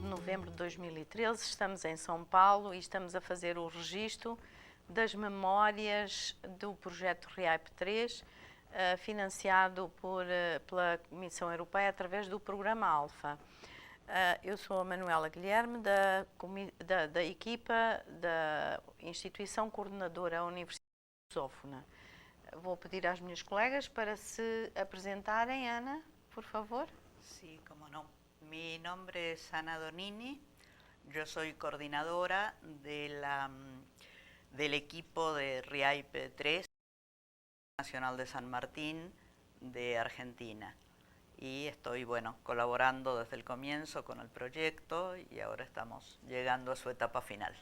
novembro de 2013, estamos em São Paulo e estamos a fazer o registro das memórias do projeto REAIP 3, financiado pela Comissão Europeia através do programa ALFA. Eu sou a Manuela Guilherme, da equipa da Instituição Coordenadora Universitária Lusófona. Vou pedir às minhas colegas para se apresentarem. Ana, por favor. Sí, cómo no. Mi nombre es Ana Donini, yo soy coordinadora del equipo de REAIP 3, Nacional de San Martín de Argentina. Y estoy, colaborando desde el comienzo con el proyecto y ahora estamos llegando a su etapa final.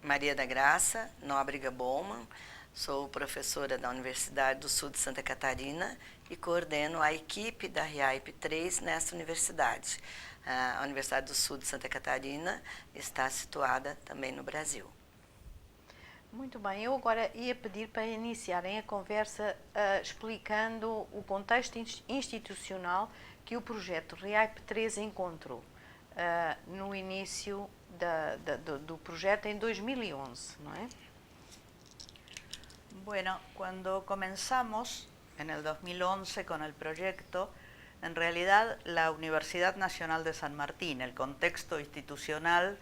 Maria da Graça Nóbrega Bowman, sou professora da Universidade do Sul de Santa Catarina e coordeno a equipe da REAIP 3 nessa universidade. A Universidade do Sul de Santa Catarina está situada também no Brasil. Muito bem, eu agora ia pedir para iniciarem a conversa explicando o contexto institucional que o projeto REAIP 3 encontrou no início do projeto em 2011, ¿no es? Bueno, cuando comenzamos en el 2011 con el proyecto, en realidad la Universidad Nacional de San Martín, el contexto institucional,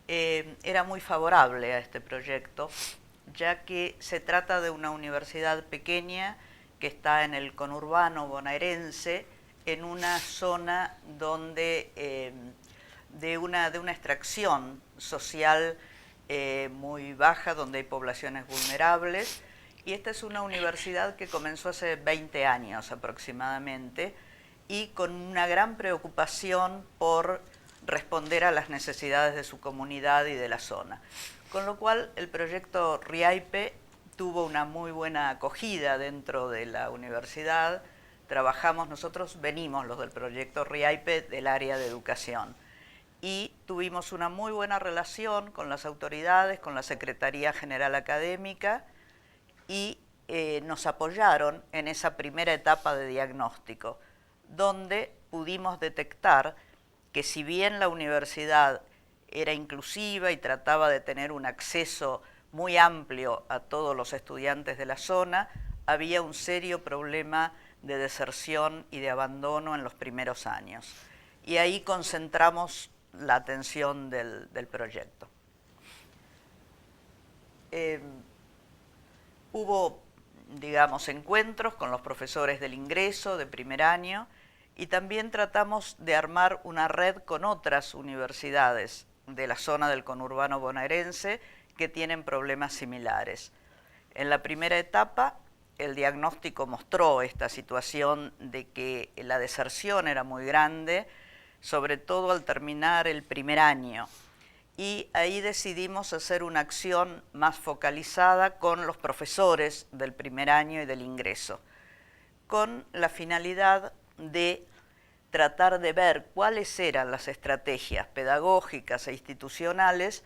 era muy favorable a este proyecto, ya que se trata de una universidad pequeña que está en el conurbano bonaerense, en una zona donde de una extracción social muy baja, donde hay poblaciones vulnerables, y esta es una universidad que comenzó hace 20 años aproximadamente y con una gran preocupación por responder a las necesidades de su comunidad y de la zona. Con lo cual el proyecto REAIP tuvo una muy buena acogida dentro de la universidad. Nosotros venimos los del proyecto REAIP del área de educación y tuvimos una muy buena relación con las autoridades, con la Secretaría General Académica y nos apoyaron en esa primera etapa de diagnóstico, donde pudimos detectar que si bien la universidad era inclusiva y trataba de tener un acceso muy amplio a todos los estudiantes de la zona, había un serio problema de deserción y de abandono en los primeros años. Y ahí concentramos la atención del proyecto. Hubo, digamos, encuentros con los profesores del ingreso de primer año y también tratamos de armar una red con otras universidades de la zona del conurbano bonaerense que tienen problemas similares. En la primera etapa, el diagnóstico mostró esta situación de que la deserción era muy grande, sobre todo al terminar el primer año. Y ahí decidimos hacer una acción más focalizada con los profesores del primer año y del ingreso, con la finalidad de tratar de ver cuáles eran las estrategias pedagógicas e institucionales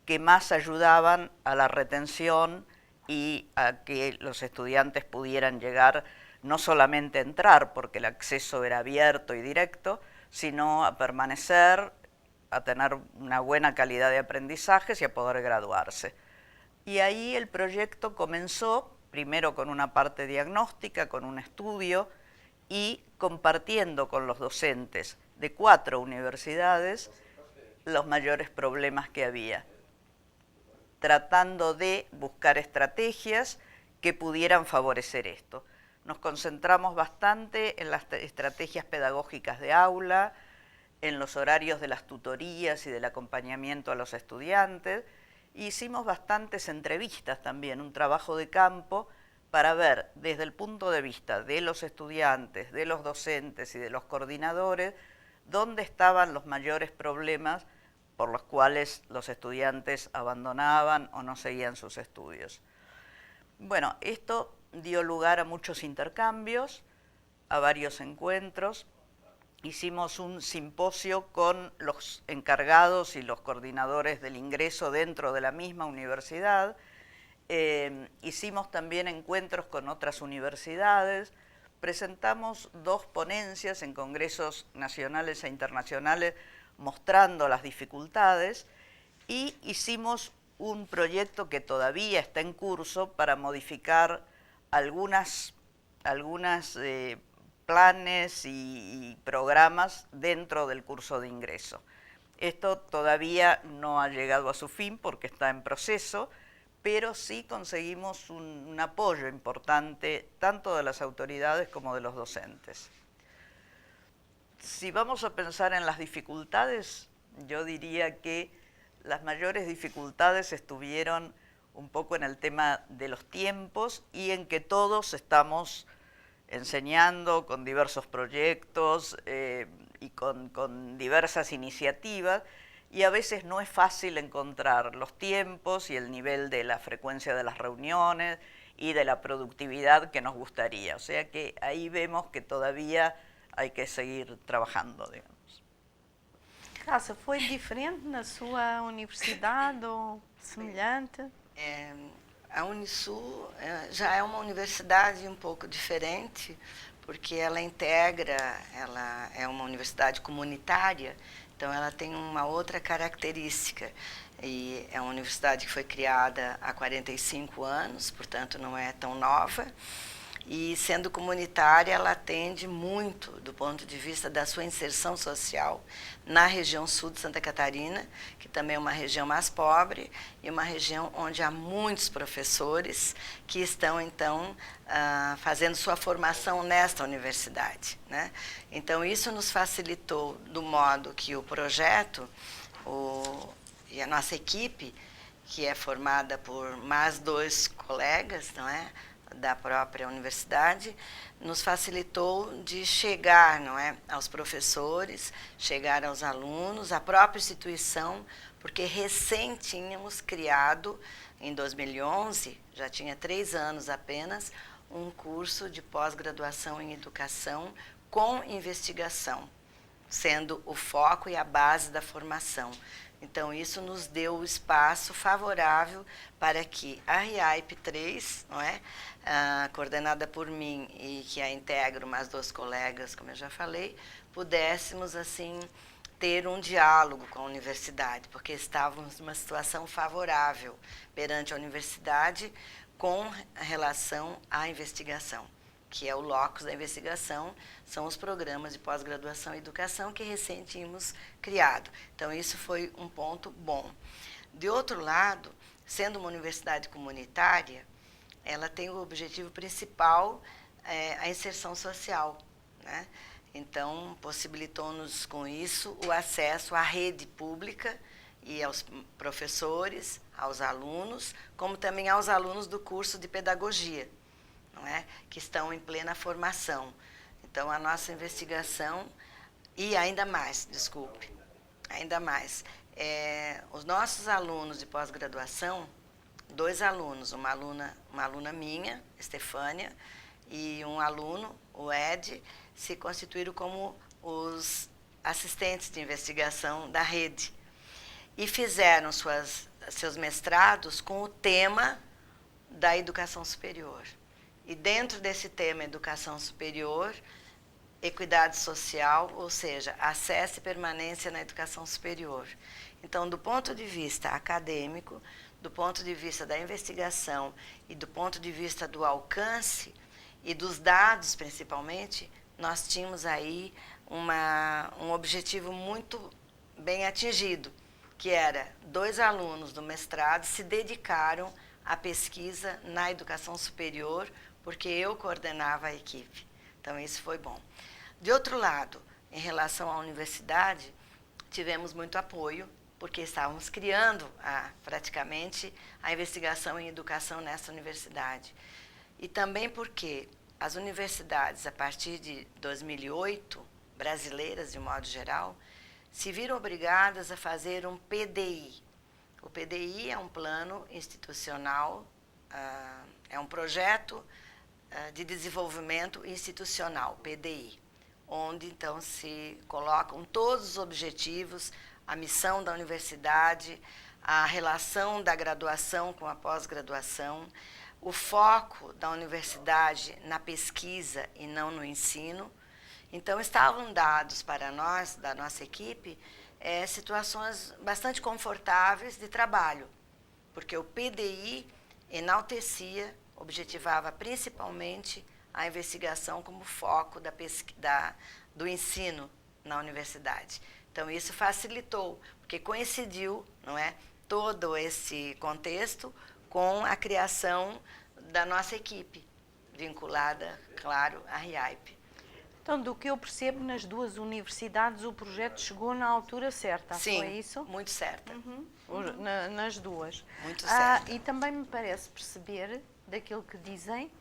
que más ayudaban a la retención y a que los estudiantes pudieran llegar no solamente a entrar, porque el acceso era abierto y directo, sino a permanecer, a tener una buena calidad de aprendizajes y a poder graduarse. Y ahí el proyecto comenzó, primero con una parte diagnóstica, con un estudio, y compartiendo con los docentes de 4 universidades los mayores problemas que había, tratando de buscar estrategias que pudieran favorecer esto. Nos concentramos bastante en las estrategias pedagógicas de aula, en los horarios de las tutorías y del acompañamiento a los estudiantes. Hicimos bastantes entrevistas también, un trabajo de campo para ver desde el punto de vista de los estudiantes, de los docentes y de los coordinadores, dónde estaban los mayores problemas por los cuales los estudiantes abandonaban o no seguían sus estudios. Bueno, esto dio lugar a muchos intercambios, a varios encuentros. Hicimos un simposio con los encargados y los coordinadores del ingreso dentro de la misma universidad. Hicimos también encuentros con otras universidades. Presentamos 2 ponencias en congresos nacionales e internacionales mostrando las dificultades y hicimos un proyecto que todavía está en curso para modificar algunas planes y programas dentro del curso de ingreso. Esto todavía no ha llegado a su fin porque está en proceso, pero sí conseguimos un apoyo importante tanto de las autoridades como de los docentes. Si vamos a pensar en las dificultades, yo diría que las mayores dificultades estuvieron un poco en el tema de los tiempos y en que todos estamos enseñando con diversos proyectos y con diversas iniciativas, y a veces no es fácil encontrar los tiempos y el nivel de la frecuencia de las reuniones y de la productividad que nos gustaría. O sea que ahí vemos que todavía hay que seguir trabajando, digamos. Graça, foi diferente na sua universidade ou semelhante? A Unisul já é uma universidade um pouco diferente, porque ela integra, ela é uma universidade comunitária, então ela tem uma outra característica. E é uma universidade que foi criada há 45 anos, portanto não é tão nova. E sendo comunitária, ela atende muito do ponto de vista da sua inserção social na região sul de Santa Catarina, que também é uma região mais pobre e uma região onde há muitos professores que estão, então, fazendo sua formação nesta universidade, né? Então, isso nos facilitou do modo que o projeto e a nossa equipe, que é formada por mais 2 colegas, não é, da própria universidade, nos facilitou de chegar, não é, aos professores, chegar aos alunos, à própria instituição, porque recém tínhamos criado, em 2011, já tinha 3 anos apenas, um curso de pós-graduação em educação com investigação, sendo o foco e a base da formação. Então, isso nos deu o espaço favorável para que a RIAIP 3, não é, coordenada por mim e que a integro mais 2 colegas, como eu já falei, pudéssemos, assim, ter um diálogo com a universidade, porque estávamos numa situação favorável perante a universidade com relação à investigação, que é o locus da investigação, são os programas de pós-graduação em educação que recém tínhamos criado. Então, isso foi um ponto bom. De outro lado, sendo uma universidade comunitária, ela tem o objetivo principal, a inserção social, né? Então, possibilitou-nos com isso o acesso à rede pública e aos professores, aos alunos, como também aos alunos do curso de pedagogia, não é? Que estão em plena formação. Então, a nossa investigação, e ainda mais, desculpe, ainda mais, os nossos alunos de pós-graduação, 2 alunos, uma aluna minha, Estefânia, e um aluno, o Ed, se constituíram como os assistentes de investigação da rede. E fizeram seus mestrados com o tema da educação superior. E dentro desse tema educação superior, equidade social, ou seja, acesso e permanência na educação superior. Então, do ponto de vista acadêmico, do ponto de vista da investigação e do ponto de vista do alcance e dos dados, principalmente, nós tínhamos aí um objetivo muito bem atingido, que era 2 alunos do mestrado se dedicaram à pesquisa na educação superior, porque eu coordenava a equipe. Então, isso foi bom. De outro lado, em relação à universidade, tivemos muito apoio, porque estávamos criando praticamente a investigação em educação nessa universidade. E também porque as universidades, a partir de 2008, brasileiras de modo geral, se viram obrigadas a fazer um PDI. O PDI é um plano institucional, é um projeto de desenvolvimento institucional, PDI, onde então se colocam todos os objetivos, a missão da universidade, a relação da graduação com a pós-graduação, o foco da universidade na pesquisa e não no ensino, Então, estavam dados para nós, da nossa equipe, situações bastante confortáveis de trabalho, porque o PDI enaltecia, objetivava principalmente a investigação como foco do ensino na universidade. Então, isso facilitou, porque coincidiu, não é, todo esse contexto com a criação da nossa equipe, vinculada, claro, à RIAIP. Então, do que eu percebo, nas duas universidades o projeto chegou na altura certa, Sim, foi isso? muito certa. Nas duas. Muito certa. E também me parece perceber, daquilo que dizem,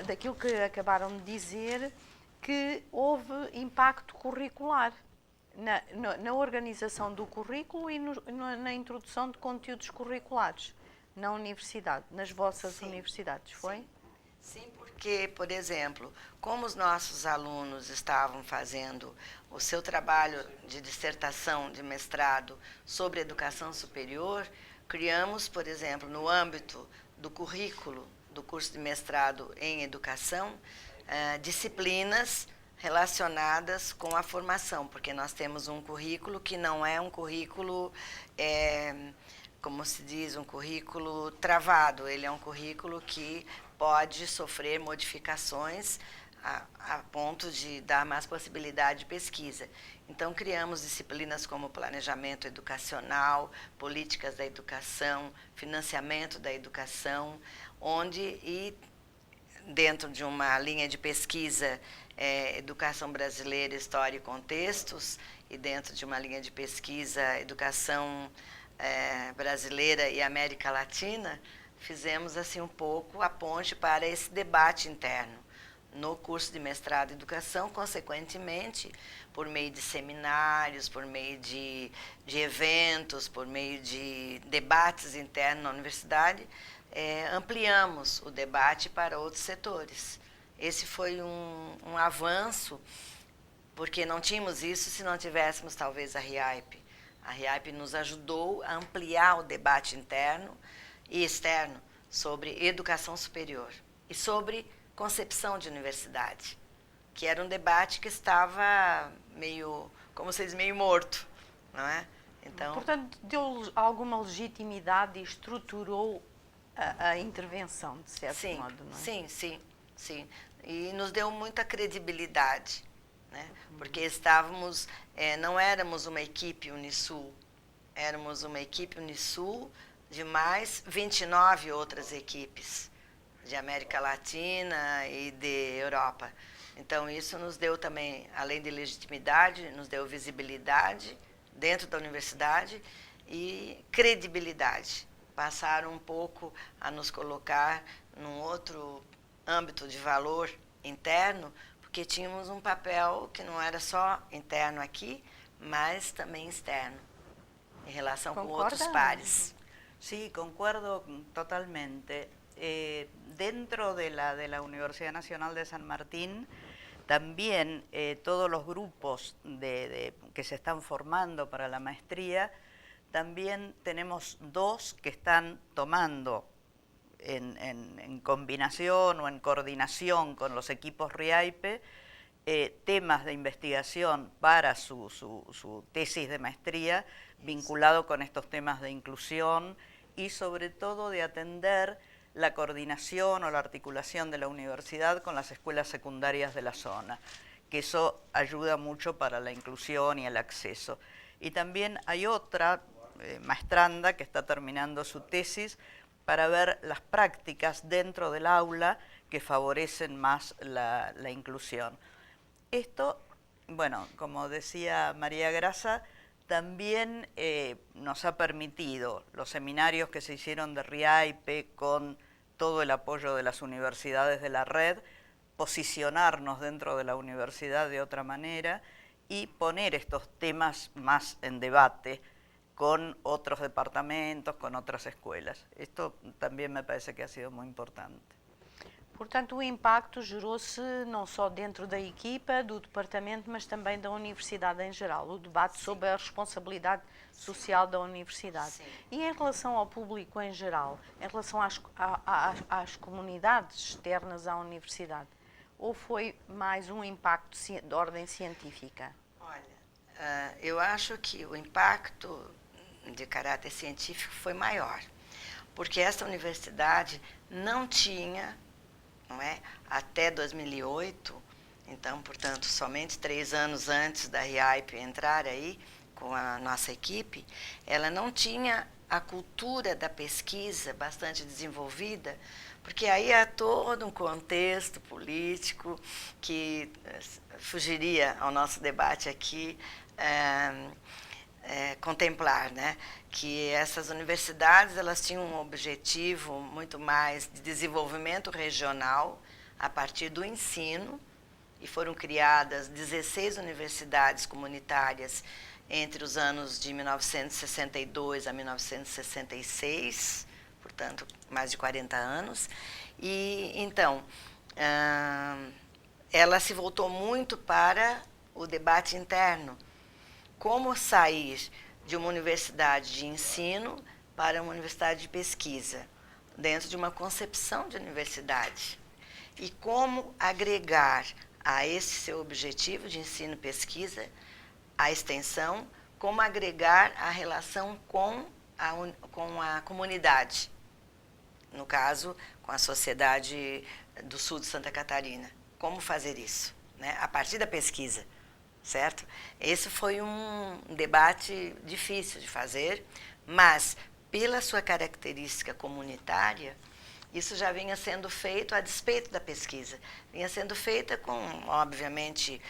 daquilo que acabaram de dizer, que houve impacto curricular na organização do currículo e na introdução de conteúdos curriculares na universidade, nas vossas universidades, foi? Sim, porque, por exemplo, como os nossos alunos estavam fazendo o seu trabalho de dissertação, de mestrado sobre educação superior, criamos, por exemplo, no âmbito do currículo do curso de mestrado em educação, disciplinas relacionadas com a formação, porque nós temos um currículo que não é um currículo, como se diz, um currículo travado, ele é um currículo que pode sofrer modificações a ponto de dar mais possibilidade de pesquisa. Então, criamos disciplinas como planejamento educacional, políticas da educação, financiamento da educação, e dentro de uma linha de pesquisa, Educação Brasileira, História e Contextos, e dentro de uma linha de pesquisa, Educação Brasileira e América Latina, fizemos assim um pouco a ponte para esse debate interno no curso de mestrado em educação, consequentemente, por meio de seminários, por meio de eventos, por meio de debates internos na universidade, ampliamos o debate para outros setores. Esse foi um avanço, porque não tínhamos isso se não tivéssemos talvez a RIAIP. A RIAIP nos ajudou a ampliar o debate interno e externo sobre educação superior e sobre concepção de universidade, que era um debate que estava meio, como se diz, meio morto, não é? Então, portanto, deu alguma legitimidade e estruturou a intervenção, de certo modo, não é? Sim. E nos deu muita credibilidade, né? Porque não éramos uma equipe Unisul, éramos uma equipe Unisul de mais 29 outras equipes de América Latina e de Europa. Então, isso nos deu também, além de legitimidade, nos deu visibilidade dentro da universidade e credibilidade. Passaram um pouco a nos colocar num outro âmbito de valor interno, porque tínhamos um papel que não era só interno aqui, mas também externo, em relação com outros pares. Sí, concuerdo totalmente. Dentro de la Universidad Nacional de San Martín, también todos los grupos que se están formando para la maestría, también tenemos dos que están tomando en combinación o en coordinación con los equipos RIAIPE temas de investigación para su tesis de maestría vinculado con estos temas de inclusión y sobre todo de atender la coordinación o la articulación de la universidad con las escuelas secundarias de la zona, que eso ayuda mucho para la inclusión y el acceso. Y también hay otra maestranda que está terminando su tesis para ver las prácticas dentro del aula que favorecen más la inclusión. Esto, bueno, como decía María Grasa, también nos ha permitido los seminarios que se hicieron de RIAIPE con todo el apoyo de las universidades de la red, posicionarnos dentro de la universidad de otra manera y poner estos temas más en debate con otros departamentos, con otras escuelas. Esto también me parece que ha sido muy importante. Portanto, o impacto gerou-se não só dentro da equipa, do departamento, mas também da universidade em geral, o debate sobre a responsabilidade social da universidade. E em relação ao público em geral, em relação às comunidades externas à universidade, ou foi mais um impacto de ordem científica? Olha, eu acho que o impacto de caráter científico foi maior, porque essa universidade não tinha, não é, até 2008, então, portanto, somente 3 anos antes da RIAIP entrar aí com a nossa equipe, ela não tinha a cultura da pesquisa bastante desenvolvida, porque aí há todo um contexto político que fugiria ao nosso debate aqui contemplar, né? Que essas universidades elas tinham um objetivo muito mais de desenvolvimento regional a partir do ensino, e foram criadas 16 universidades comunitárias entre os anos de 1962 a 1966, portanto, mais de 40 anos. E, então, ela se voltou muito para o debate interno. Como sair de uma universidade de ensino para uma universidade de pesquisa, dentro de uma concepção de universidade. E como agregar a esse seu objetivo de ensino e pesquisa a extensão, como agregar a relação com a comunidade, no caso, com a sociedade do sul de Santa Catarina. Como fazer isso, né? A partir da pesquisa, certo? Esse foi um debate difícil de fazer, mas, pela sua característica comunitária, isso já vinha sendo feito a despeito da pesquisa. Vinha sendo feita com, obviamente,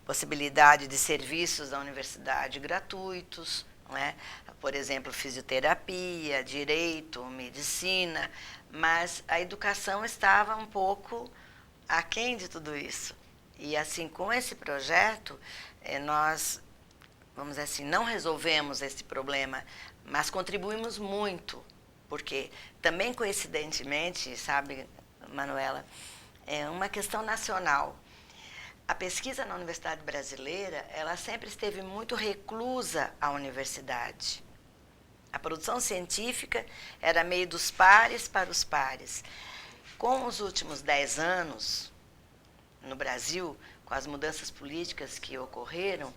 possibilidade de serviços da universidade gratuitos, não é? Por exemplo, fisioterapia, direito, medicina, mas a educação estava um pouco aquém de tudo isso. E assim, com esse projeto, nós, vamos dizer assim, não resolvemos esse problema, mas contribuímos muito. Porque também coincidentemente, sabe, Manuela, é uma questão nacional. A pesquisa na Universidade Brasileira, ela sempre esteve muito reclusa à universidade. A produção científica era meio dos pares para os pares. Com os últimos 10 anos, no Brasil, com as mudanças políticas que ocorreram,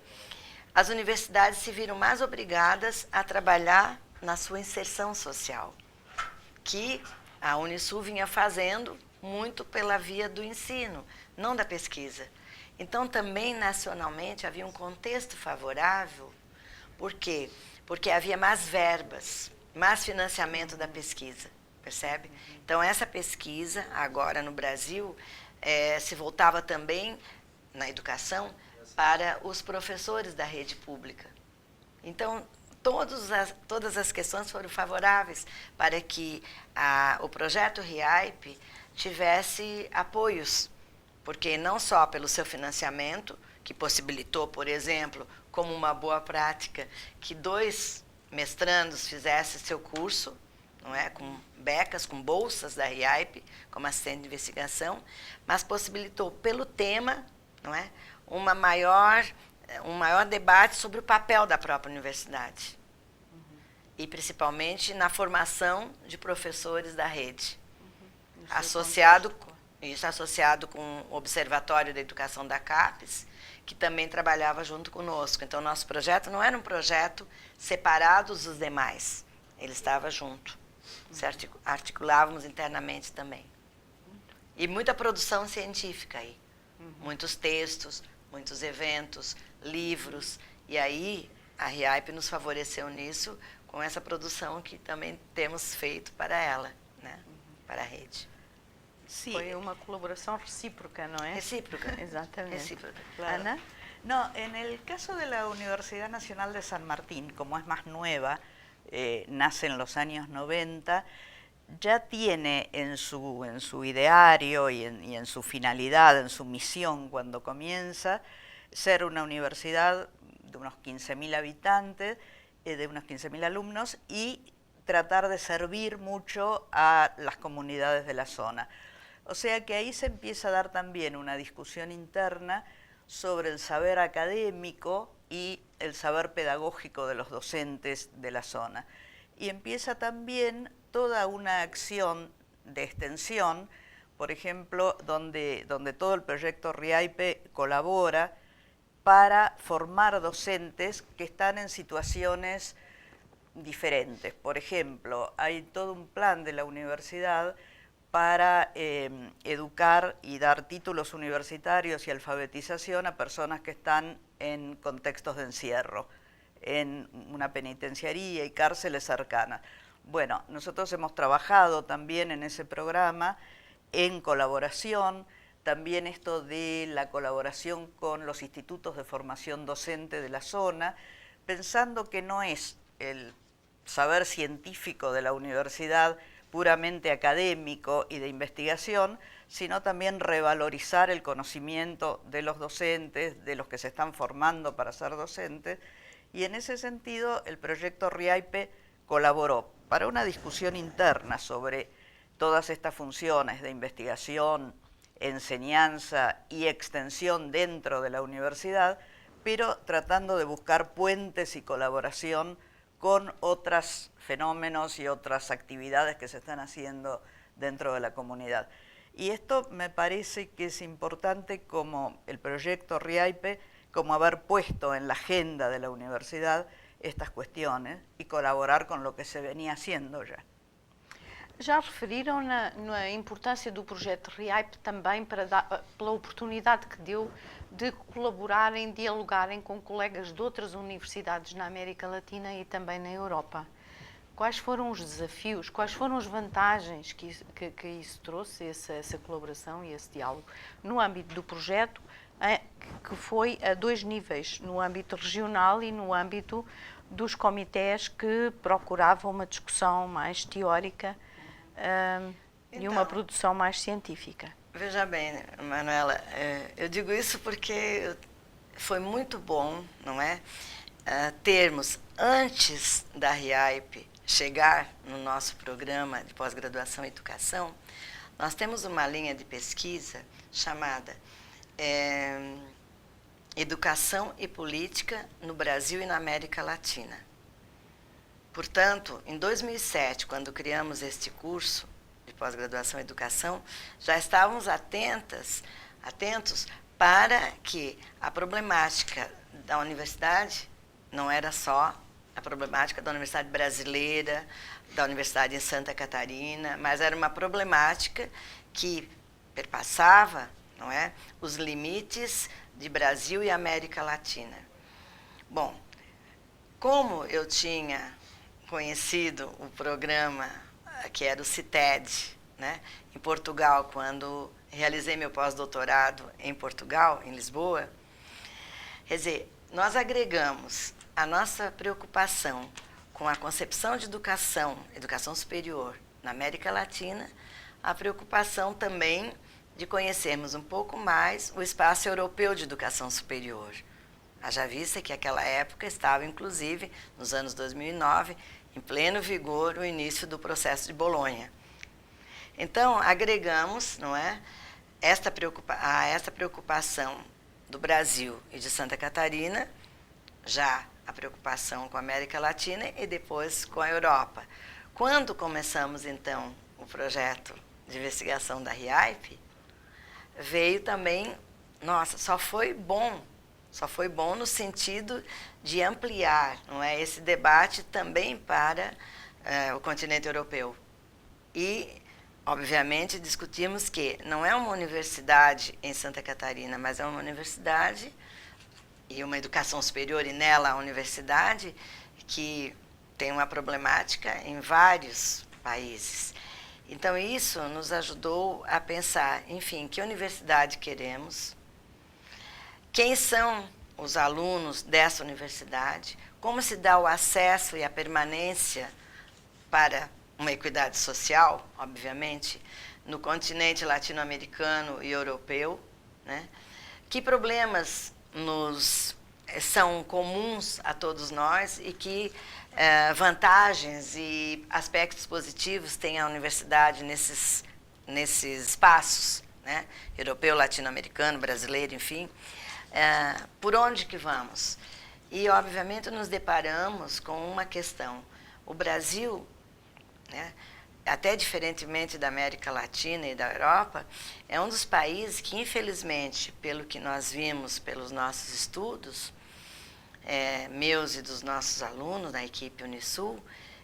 as universidades se viram mais obrigadas a trabalhar na sua inserção social, que a Unisul vinha fazendo muito pela via do ensino, não da pesquisa. Então, também nacionalmente havia um contexto favorável. Por quê? Porque havia mais verbas, mais financiamento da pesquisa, percebe? Então, essa pesquisa, agora no Brasil, se voltava também, na educação, para os professores da rede pública. Então, todas as questões foram favoráveis para que o projeto RIAIP tivesse apoios, porque não só pelo seu financiamento, que possibilitou, por exemplo, como uma boa prática, que 2 mestrandos fizessem seu curso, não é, com becas, com bolsas da RIAIP, como assistente de investigação, mas possibilitou pelo tema, não é, um maior debate sobre o papel da própria universidade. E principalmente na formação de professores da rede. Associado com o Observatório da Educação da CAPES, que também trabalhava junto conosco. Então, nosso projeto não era um projeto separado dos demais. Ele estava junto. Articulávamos internamente também. E muita produção científica aí. Muitos textos, muitos eventos, livros. E aí, a RIAIP nos favoreceu nisso, com essa produção que também temos feito para ela, né? Para a rede. Sí. Foi uma colaboración recíproca, ¿no es? Recíproca. Exactamente. Recíproca, claro. Ana. No, en el caso de la Universidad Nacional de San Martín, como es más nueva, nace en los años 90, ya tiene en su ideario y en su finalidad, en su misión cuando comienza, ser una universidad de unos 15.000 habitantes, de unos 15.000 alumnos, y tratar de servir mucho a las comunidades de la zona. O sea que ahí se empieza a dar también una discusión interna sobre el saber académico y el saber pedagógico de los docentes de la zona. Y empieza también toda una acción de extensión por ejemplo, donde todo el proyecto RIAIPE colabora para formar docentes que están en situaciones diferentes. Por ejemplo, hay todo un plan de la universidad para educar y dar títulos universitarios y alfabetización a personas que están en contextos de encierro, en una penitenciaría y cárceles cercanas. Bueno, nosotros hemos trabajado también en ese programa en colaboración, también esto de la colaboración con los institutos de formación docente de la zona, pensando que no es el saber científico de la universidad puramente académico y de investigación, sino también revalorizar el conocimiento de los docentes, de los que se están formando para ser docentes, y en ese sentido el proyecto RIAIPE colaboró para una discusión interna sobre todas estas funciones de investigación, enseñanza y extensión dentro de la universidad, pero tratando de buscar puentes y colaboración con otros fenómenos y otras actividades que se están haciendo dentro de la comunidad. Y esto me parece que es importante como el proyecto RIAIPE, como haber puesto en la agenda de la universidad estas cuestiones y colaborar con lo que se venía haciendo já. Já referiram na importância do projeto RIAIPE também pela oportunidade que deu de colaborarem, dialogarem com colegas de outras universidades na América Latina e também na Europa. Quais foram os desafios, quais foram as vantagens que isso trouxe, essa colaboração e esse diálogo, no âmbito do projeto, que foi a dois níveis, no âmbito regional e no âmbito dos comitês que procuravam uma discussão mais teórica e uma produção mais científica? Veja bem, Manuela, eu digo isso porque foi muito bom, não é? Termos, antes da RIAIPE chegar no nosso programa de pós-graduação em educação, nós temos uma linha de pesquisa chamada Educação e Política no Brasil e na América Latina. Portanto, em 2007, quando criamos este curso de pós-graduação em educação, já estávamos atentos para que a problemática da universidade não era só a problemática da Universidade Brasileira, da Universidade em Santa Catarina, mas era uma problemática que perpassava, não é, os limites de Brasil e América Latina. Bom, como eu tinha conhecido o programa que era o CITED, né, em Portugal, quando realizei meu pós-doutorado em Portugal, em Lisboa, quer dizer, nós agregamos a nossa preocupação com a concepção de educação superior na América Latina, a preocupação também de conhecermos um pouco mais o espaço europeu de educação superior. Haja vista que naquela época estava, inclusive, nos anos 2009, em pleno vigor o início do processo de Bolonha. Então, agregamos, não é, esta preocupação do Brasil e de Santa Catarina, já a preocupação com a América Latina e depois com a Europa. Quando começamos, então, o projeto de investigação da RIAIPE, veio também, nossa, só foi bom no sentido de ampliar, não é, esse debate também para o continente europeu. E, obviamente, discutimos que não é uma universidade em Santa Catarina, mas é uma universidade e uma educação superior, e nela a universidade, que tem uma problemática em vários países. Então, isso nos ajudou a pensar, enfim, que universidade queremos, quem são os alunos dessa universidade, como se dá o acesso e a permanência para uma equidade social, obviamente, no continente latino-americano e europeu, né? Que problemas são comuns a todos nós e que vantagens e aspectos positivos tem a universidade nesses espaços, né? Europeu, latino-americano, brasileiro, enfim. Por onde que vamos? E, obviamente, nos deparamos com uma questão. O Brasil, né, até diferentemente da América Latina e da Europa, é um dos países que, infelizmente, pelo que nós vimos pelos nossos estudos, meus e dos nossos alunos na equipe Unisul,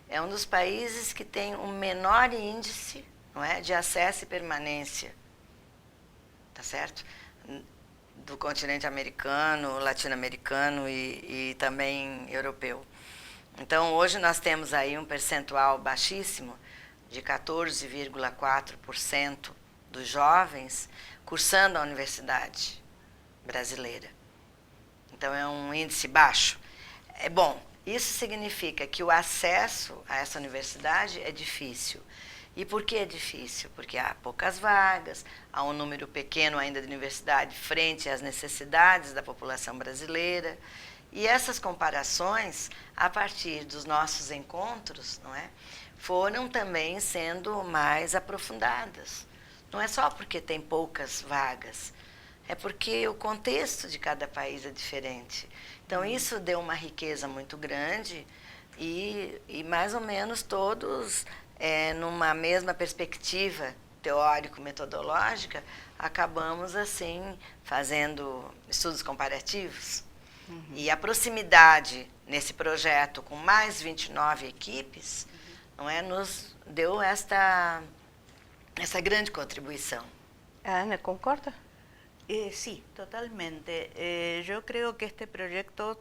é um dos países que tem um menor índice, não é, de acesso e permanência, tá certo? Do continente americano, latino-americano e também europeu. Então, hoje nós temos aí um percentual baixíssimo de 14,4% dos jovens cursando a universidade brasileira. Então, é um índice baixo. Bom, isso significa que o acesso a essa universidade é difícil. E por que é difícil? Porque há poucas vagas, há um número pequeno ainda de universidade frente às necessidades da população brasileira. E essas comparações, a partir dos nossos encontros, não é, foram também sendo mais aprofundadas. Não é só porque tem poucas vagas, é porque o contexto de cada país é diferente. Então, isso deu uma riqueza muito grande e mais ou menos todos, numa mesma perspectiva teórico-metodológica, acabamos, assim, fazendo estudos comparativos. E a proximidade nesse projeto com mais 29 equipes, não é, nos deu essa grande contribuição. Ana, concorda? Sí, totalmente. Yo creo que este proyecto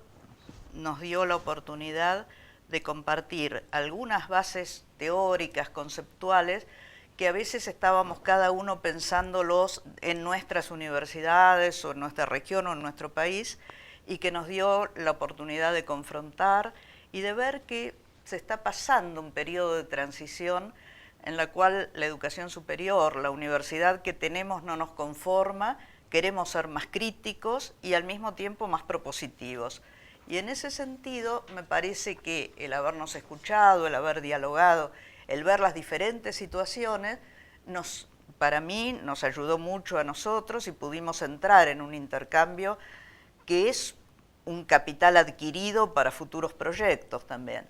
nos dio la oportunidad de compartir algunas bases teóricas, conceptuales, que a veces estábamos cada uno pensándolos en nuestras universidades o en nuestra región o en nuestro país, y que nos dio la oportunidad de confrontar y de ver que se está pasando un periodo de transición en la cual la educación superior, la universidad que tenemos no nos conforma, queremos ser más críticos y al mismo tiempo más propositivos. Y en ese sentido me parece que el habernos escuchado, el haber dialogado, el ver las diferentes situaciones, para mí nos ayudó mucho a nosotros y pudimos entrar en un intercambio que es un capital adquirido para futuros proyectos también.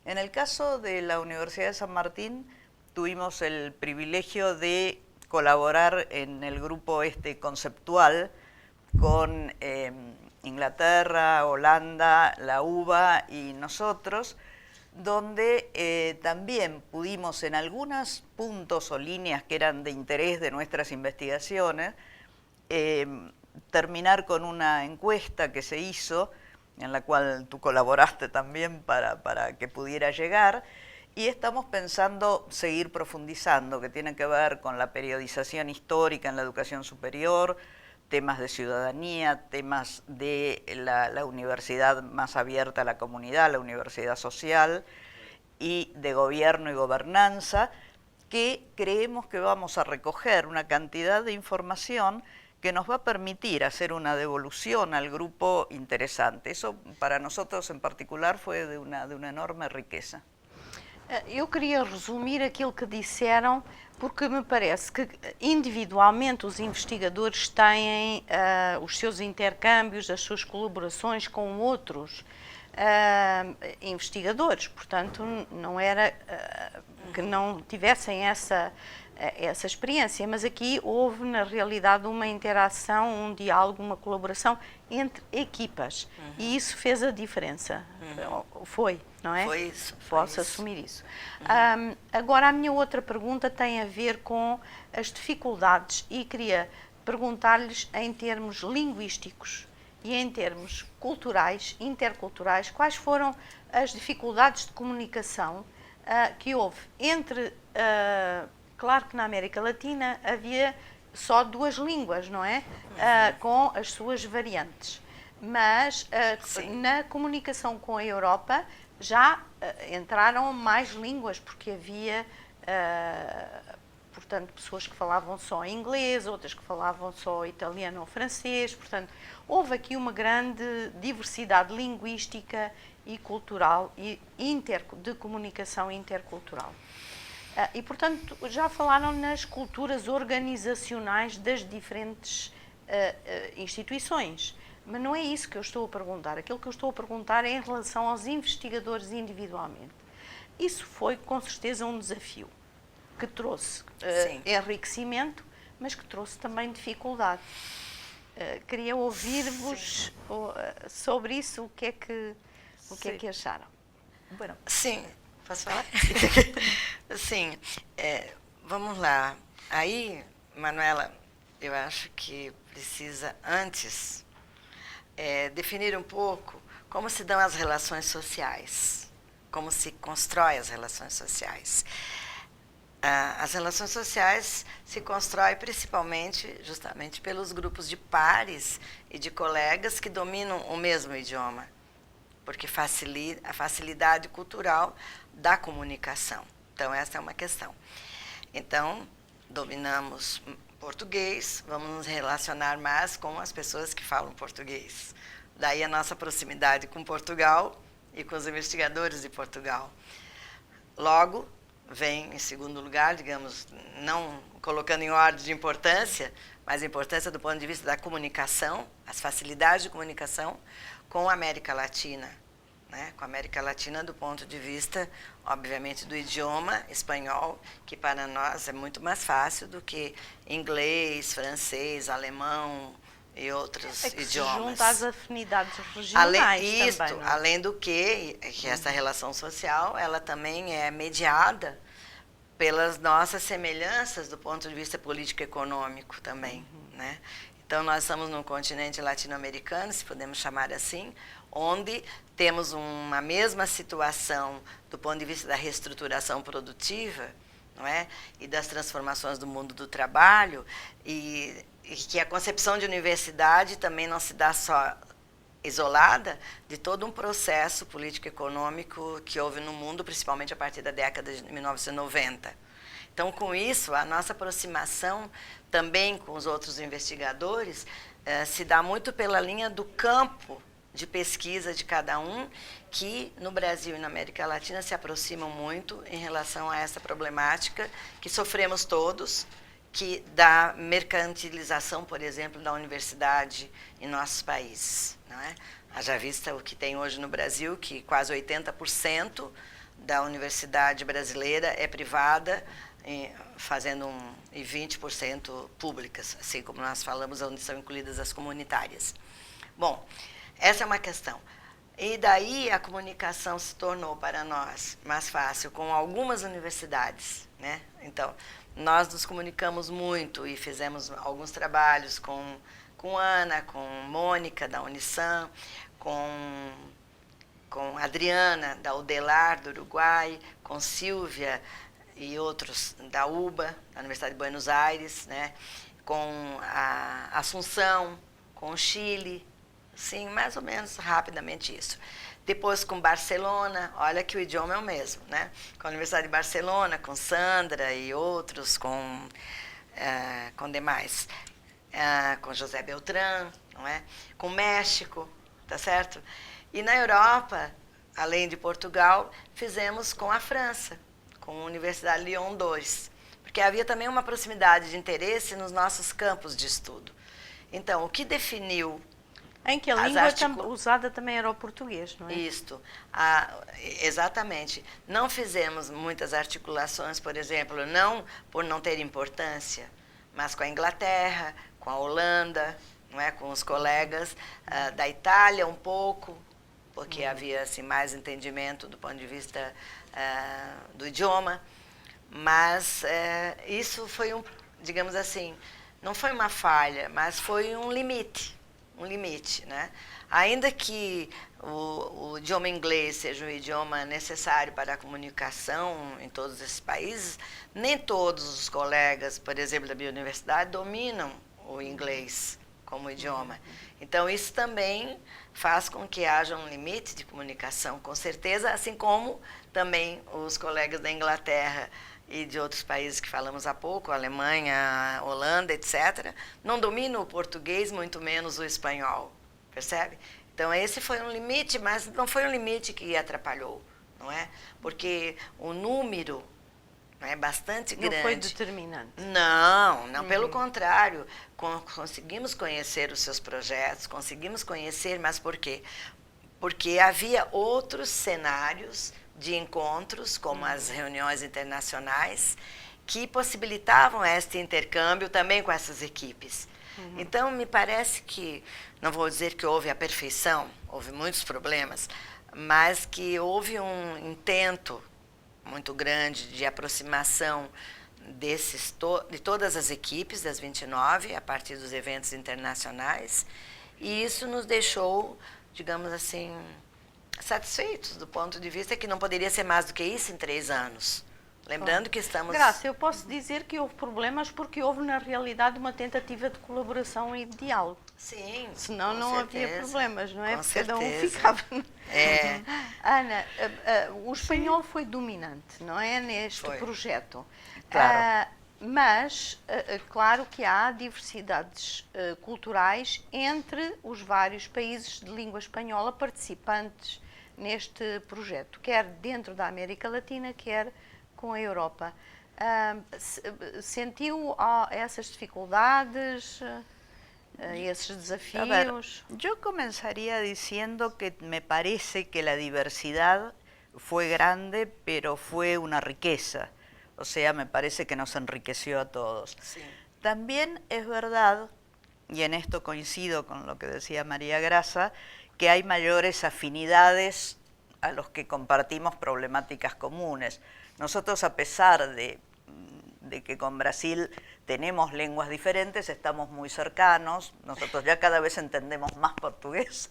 En el caso de la Universidad de San Martín, tuvimos el privilegio de colaborar en el grupo conceptual con Inglaterra, Holanda, la UBA y nosotros, donde también pudimos en algunos puntos o líneas que eran de interés de nuestras investigaciones, terminar con una encuesta que se hizo, en la cual tú colaboraste también para que pudiera llegar, y estamos pensando seguir profundizando, que tiene que ver con la periodización histórica en la educación superior, temas de ciudadanía, temas de la universidad más abierta a la comunidad, la universidad social, y de gobierno y gobernanza, que creemos que vamos a recoger una cantidad de información que nos va a permitir hacer una devolución al grupo interesante. Eso para nosotros en particular fue de una enorme riqueza. Eu queria resumir aquilo que disseram, porque me parece que individualmente os investigadores têm os seus intercâmbios, as suas colaborações com outros investigadores, portanto não era que não tivessem essa experiência, mas aqui houve na realidade uma interação, um diálogo, uma colaboração entre equipas, e isso fez a diferença. Foi, não é? Foi isso. Posso assumir isso. Agora a minha outra pergunta tem a ver com as dificuldades e queria perguntar-lhes em termos linguísticos e em termos culturais, interculturais, quais foram as dificuldades de comunicação que houve entre... Claro que na América Latina havia só duas línguas, não é? Com as suas variantes. Mas na comunicação com a Europa já entraram mais línguas, porque havia, portanto, pessoas que falavam só inglês, outras que falavam só italiano ou francês. Portanto, houve aqui uma grande diversidade linguística e cultural e de comunicação intercultural. E, portanto, já falaram nas culturas organizacionais das diferentes instituições, mas não é isso que eu estou a perguntar. Aquilo que eu estou a perguntar é em relação aos investigadores individualmente. Isso foi, com certeza, um desafio. que trouxe enriquecimento, mas que trouxe também dificuldade. Queria ouvir-vos sobre isso, o que é que acharam? Bueno. Sim, posso falar? Sim, vamos lá. Aí, Manuela, eu acho que precisa antes definir um pouco como se dão as relações sociais, como se constrói as relações sociais. As relações sociais se constroem principalmente, justamente, pelos grupos de pares e de colegas que dominam o mesmo idioma, porque a facilidade cultural da comunicação. Então, essa é uma questão. Então, dominamos português, vamos nos relacionar mais com as pessoas que falam português. Daí a nossa proximidade com Portugal e com os investigadores de Portugal. Logo, vem em segundo lugar, digamos, não colocando em ordem de importância, mas a importância do ponto de vista da comunicação, as facilidades de comunicação com a América Latina, né? Com a América Latina do ponto de vista, obviamente, do idioma espanhol, que para nós é muito mais fácil do que inglês, francês, alemão e outros idiomas. Se junta às afinidades regionais também. Não? Além do que essa relação social, ela também é mediada pelas nossas semelhanças do ponto de vista político-econômico também, né? Então, nós estamos num continente latino-americano, se podemos chamar assim, onde temos uma mesma situação do ponto de vista da reestruturação produtiva, não é? E das transformações do mundo do trabalho, e que a concepção de universidade também não se dá só isolada de todo um processo político-econômico que houve no mundo, principalmente a partir da década de 1990. Então, com isso, a nossa aproximação também com os outros investigadores se dá muito pela linha do campo de pesquisa de cada um, que no Brasil e na América Latina se aproximam muito em relação a essa problemática que sofremos todos, que da mercantilização, por exemplo, da universidade em nossos países, não é? Haja vista o que tem hoje no Brasil, que quase 80% da universidade brasileira é privada, e 20% públicas, assim como nós falamos, onde são incluídas as comunitárias. Bom, essa é uma questão. E daí a comunicação se tornou para nós mais fácil com algumas universidades, né? Então, nós nos comunicamos muito e fizemos alguns trabalhos com Ana, com Mônica, da Unisam, com Adriana, da UDELAR, do Uruguai, com Silvia e outros da UBA, da Universidade de Buenos Aires, né? Com a Assunção, com o Chile, sim, mais ou menos rapidamente isso. Depois com Barcelona, olha que o idioma é o mesmo, né? Com a Universidade de Barcelona, com Sandra e outros, com demais, com José Beltrán, não é? Com México, tá certo? E na Europa, além de Portugal, fizemos com a França, com a Universidade Lyon 2, porque havia também uma proximidade de interesse nos nossos campos de estudo. Então, o que definiu... Em que a língua usada também era o português, não é? Isto, exatamente. Não fizemos muitas articulações, por exemplo, não por não ter importância, mas com a Inglaterra, com a Holanda, não é? Com os colegas da Itália um pouco, porque havia assim, mais entendimento do ponto de vista do idioma, mas isso foi digamos assim, não foi uma falha, mas foi um limite, né? Ainda que o idioma inglês seja um idioma necessário para a comunicação em todos esses países, nem todos os colegas, por exemplo, da minha universidade, dominam o inglês como idioma. Então, isso também faz com que haja um limite de comunicação, com certeza, assim como também os colegas da Inglaterra e de outros países que falamos há pouco, Alemanha, Holanda, etc., não dominam o português, muito menos o espanhol, percebe? Então, esse foi um limite, mas não foi um limite que atrapalhou, não é? Porque o número é bastante grande. Não foi determinante. Não, pelo contrário. Conseguimos conhecer os seus projetos, conseguimos conhecer, mas por quê? Porque havia outros cenários de encontros, como as reuniões internacionais, que possibilitavam este intercâmbio também com essas equipes. Então, me parece que, não vou dizer que houve a perfeição, houve muitos problemas, mas que houve um intento muito grande de aproximação de todas as equipes, das 29, a partir dos eventos internacionais, e isso nos deixou, digamos assim, satisfeitos do ponto de vista que não poderia ser mais do que isso em 3 anos. Lembrando que estamos... Graça, eu posso dizer que houve problemas porque houve, na realidade, uma tentativa de colaboração e de diálogo. Sim, senão não havia problemas, não é? Com Cada um certeza. ficava... É. Ana, o espanhol foi dominante, não é? Neste projeto. Claro. Mas, claro que há diversidades culturais entre os vários países de língua espanhola participantes neste projeto, quer dentro da América Latina, quer com a Europa. Sentiu essas dificuldades, esos desafíos? A ver, yo comenzaría diciendo que me parece que la diversidad fue grande, pero fue una riqueza. O sea, me parece que nos enriqueció a todos. Sí. También es verdad, y en esto coincido con lo que decía María Grasa, que hay mayores afinidades a los que compartimos problemáticas comunes. Nosotros, a pesar de que con Brasil tenemos lenguas diferentes, estamos muy cercanos, nosotros ya cada vez entendemos más portugués.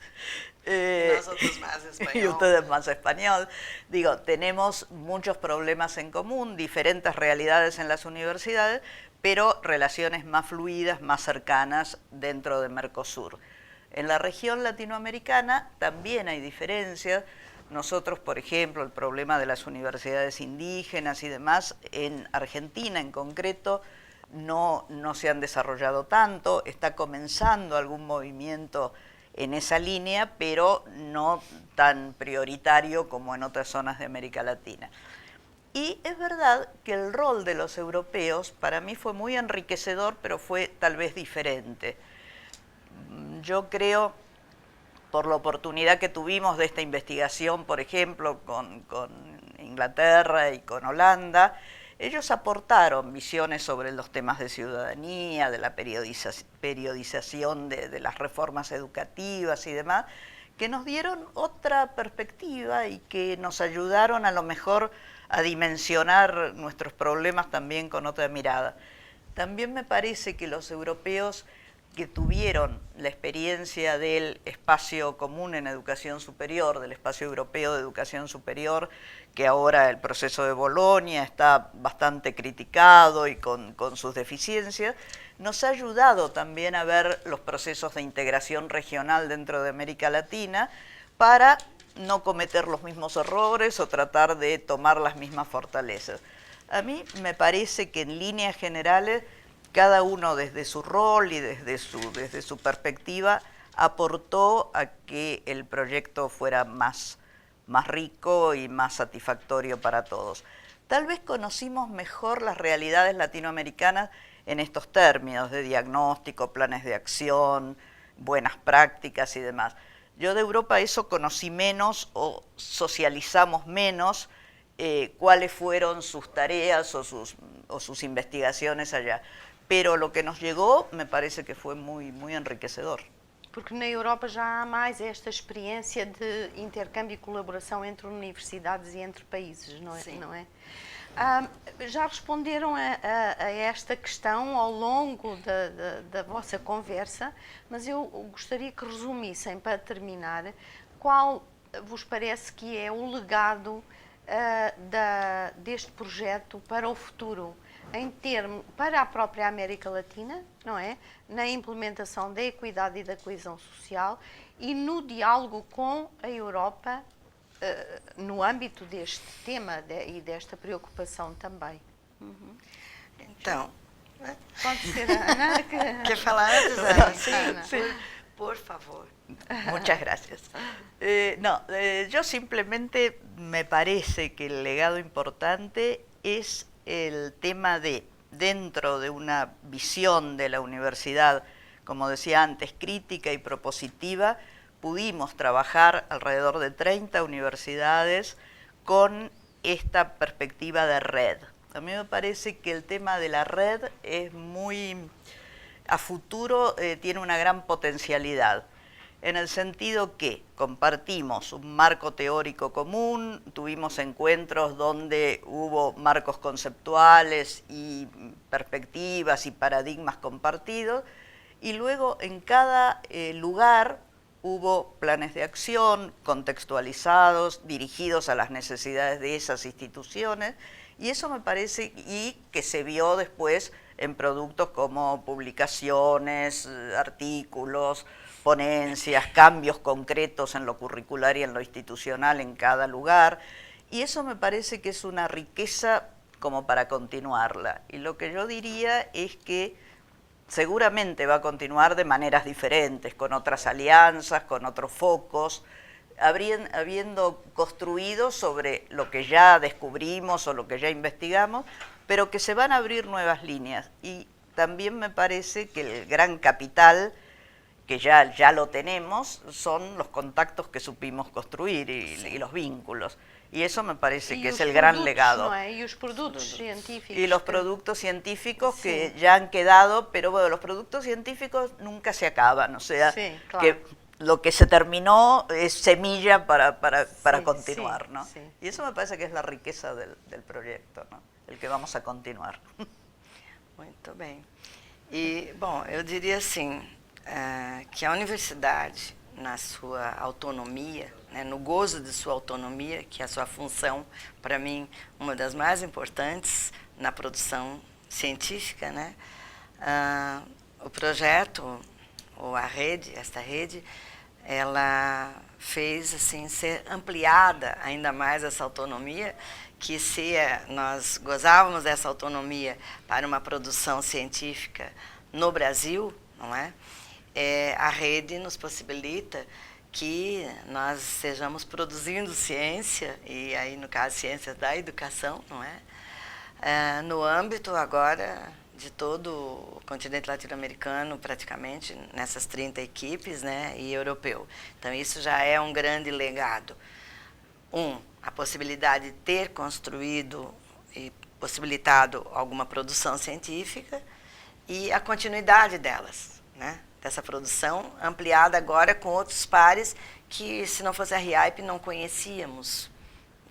Nosotros más español. Y ustedes más español. Digo, tenemos muchos problemas en común, diferentes realidades en las universidades, pero relaciones más fluidas, más cercanas dentro de Mercosur. En la región latinoamericana también hay diferencias. Nosotros, por ejemplo, el problema de las universidades indígenas y demás, en Argentina en concreto, no se han desarrollado tanto, está comenzando algún movimiento en esa línea, pero no tan prioritario como en otras zonas de América Latina. Y es verdad que el rol de los europeos para mí fue muy enriquecedor, pero fue tal vez diferente. Yo creo, por la oportunidad que tuvimos de esta investigación, por ejemplo, con Inglaterra y con Holanda, ellos aportaron visiones sobre los temas de ciudadanía, de la periodización de las reformas educativas y demás, que nos dieron otra perspectiva y que nos ayudaron a lo mejor a dimensionar nuestros problemas también con otra mirada. También me parece que los europeos que tuvieron la experiencia del espacio común en educación superior, del espacio europeo de educación superior, que ahora el proceso de Bolonia está bastante criticado y con sus deficiencias, nos ha ayudado también a ver los procesos de integración regional dentro de América Latina para no cometer los mismos errores o tratar de tomar las mismas fortalezas. A mí me parece que en líneas generales cada uno desde su rol y desde su perspectiva aportó a que el proyecto fuera más rico y más satisfactorio para todos. Tal vez conocimos mejor las realidades latinoamericanas en estos términos de diagnóstico, planes de acción, buenas prácticas y demás. Yo de Europa eso conocí menos o socializamos menos cuáles fueron sus tareas o sus investigaciones allá. Pero lo que nos llegó me parece que fue muy enriquecedor. Porque na Europa já há mais esta experiência de intercâmbio e colaboração entre universidades e entre países, não é? Sim. Não é? Já responderam a esta questão ao longo da vossa conversa, mas eu gostaria que resumissem, para terminar, qual vos parece que é o legado deste projeto para o futuro, em termos para a própria América Latina, não é? Na implementação da equidade e da coesão social e no diálogo com a Europa no âmbito deste tema e desta preocupação também. Então, pode ser a Ana que... Quer falar antes, Ana? Sim, Ana. por favor. Muchas gracias. Yo simplemente me parece que el legado importante es el tema de, dentro de una visión de la universidad, como decía antes, crítica y propositiva, pudimos trabajar alrededor de 30 universidades con esta perspectiva de red. A mí me parece que el tema de la red es a futuro tiene una gran potencialidad, en el sentido que compartimos un marco teórico común, tuvimos encuentros donde hubo marcos conceptuales y perspectivas y paradigmas compartidos, y luego en cada lugar hubo planes de acción contextualizados, dirigidos a las necesidades de esas instituciones, y eso me parece, y que se vio después en productos como publicaciones, artículos, ponencias, cambios concretos en lo curricular y en lo institucional en cada lugar, y eso me parece que es una riqueza como para continuarla. Y lo que yo diría es que seguramente va a continuar de maneras diferentes, con otras alianzas, con otros focos, habiendo construido sobre lo que ya descubrimos o lo que ya investigamos, pero que se van a abrir nuevas líneas. Y también me parece que el gran capital, que ya lo tenemos, son los contactos que supimos construir y los vínculos. Y eso me parece que es el gran legado. Y los productos científicos. Y los productos científicos que ya han quedado, pero bueno, los productos científicos nunca se acaban, o sea, que lo que se terminó es semilla para continuar, ¿no? Y eso me parece que es la riqueza del proyecto, ¿no? El que vamos a continuar. Muito bem. E, bom, eu diria assim, que a universidade, na sua autonomia, né, no gozo de sua autonomia, que é a sua função, para mim, uma das mais importantes na produção científica, né, o projeto, ou a rede, esta rede, ela fez assim, ser ampliada ainda mais essa autonomia, que se nós gozávamos dessa autonomia para uma produção científica no Brasil, não é? A rede nos possibilita que nós estejamos produzindo ciência, e aí no caso ciência da educação, não é? No âmbito agora de todo o continente latino-americano, praticamente, nessas 30 equipes, né, e europeu. Então isso já é um grande legado. A possibilidade de ter construído e possibilitado alguma produção científica e a continuidade delas, né? Dessa produção ampliada agora com outros pares que, se não fosse a RIAIP, não conhecíamos.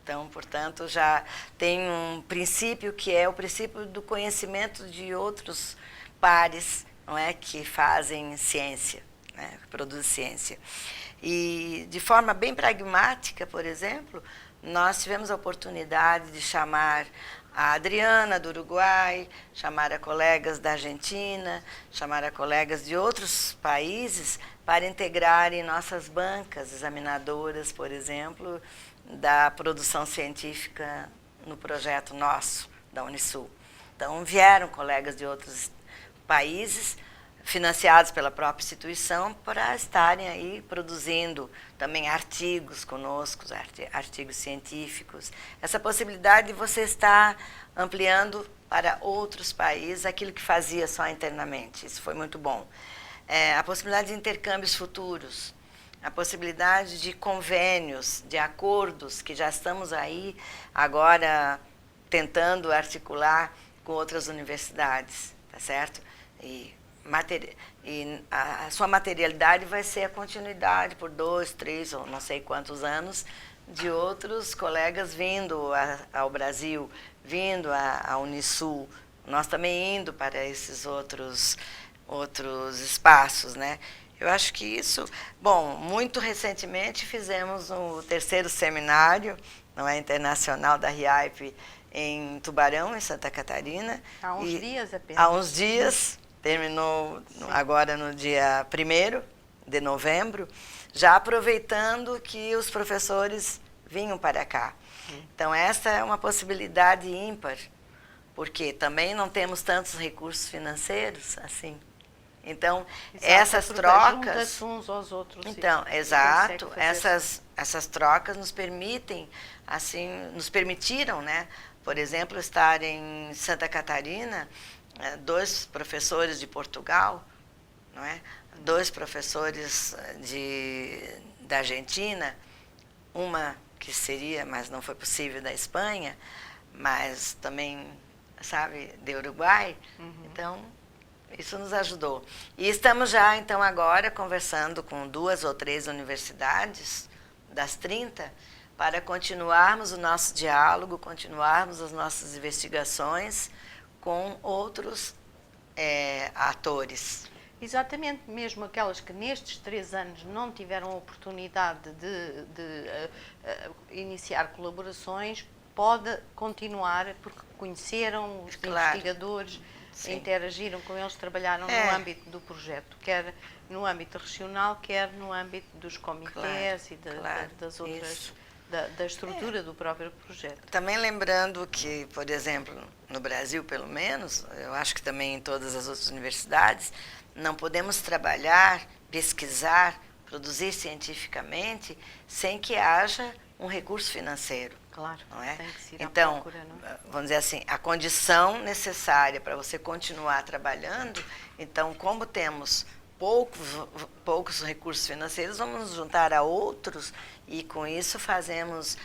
Então, portanto, já tem um princípio que é o princípio do conhecimento de outros pares, não é, que fazem ciência, né, que produzem ciência. E, de forma bem pragmática, por exemplo, nós tivemos a oportunidade de chamar a Adriana, do Uruguai, chamar a colegas da Argentina, chamar a colegas de outros países para integrarem nossas bancas examinadoras, por exemplo, da produção científica no projeto nosso, da Unisul. Então, vieram colegas de outros países, financiados pela própria instituição, para estarem aí produzindo também artigos conosco, artigos científicos. Essa possibilidade de você estar ampliando para outros países aquilo que fazia só internamente. Isso foi muito bom. A possibilidade de intercâmbios futuros, a possibilidade de convênios, de acordos, que já estamos aí agora tentando articular com outras universidades, tá certo? E a sua materialidade vai ser a continuidade por 2, 3 ou não sei quantos anos de outros colegas vindo ao Brasil, vindo à Unisul, nós também indo para esses outros espaços, né? Eu acho que isso... Bom, muito recentemente fizemos o 3º seminário, não é, internacional da RIAIP em Tubarão, em Santa Catarina. Há uns dias apenas. Há uns dias, terminou agora no dia 1º de novembro, já aproveitando que os professores vinham para cá. Então, essa é uma possibilidade ímpar, porque também não temos tantos recursos financeiros assim. Então, essas trocas... uns aos outros. Então, exato, essas trocas nos permitem, assim, nos permitiram, né, por exemplo, estar em Santa Catarina, 2 professores de Portugal, não é? 2 professores da Argentina, uma que seria, mas não foi possível, da Espanha, mas também sabe, de Uruguai. Então, isso nos ajudou. E estamos já, então, agora conversando com 2 ou 3 universidades das 30 para continuarmos o nosso diálogo, continuarmos as nossas investigações com outros atores. Exatamente, mesmo aquelas que nestes 3 anos não tiveram a oportunidade de iniciar colaborações, pode continuar, porque conheceram os investigadores, interagiram com eles, trabalharam no âmbito do projeto, quer no âmbito regional, quer no âmbito dos comitês e das outras, da estrutura do próprio projeto. Também lembrando que, por exemplo, no Brasil, pelo menos, eu acho que também em todas as outras universidades, não podemos trabalhar, pesquisar, produzir cientificamente sem que haja um recurso financeiro. Claro, não é? tem que se ir então, à procura, não é? Vamos dizer assim, a condição necessária para você continuar trabalhando, então, como temos poucos recursos financeiros, vamos nos juntar a outros e, com isso, fazemos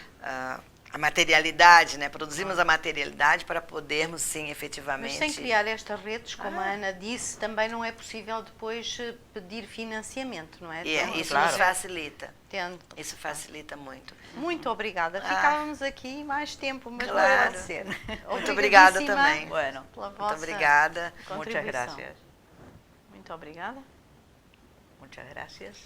a materialidade, né? Produzimos a materialidade para podermos, sim, efetivamente... Mas sem criar estas redes, como a Ana disse, também não é possível depois pedir financiamento, não é? Então, isso nos facilita. Isso facilita muito. Muito obrigada. Ficávamos aqui mais tempo, mas não claro. vai ser. Muito obrigada também. Bueno, muito obrigada. Muchas gracias. Muito obrigada. Muchas gracias.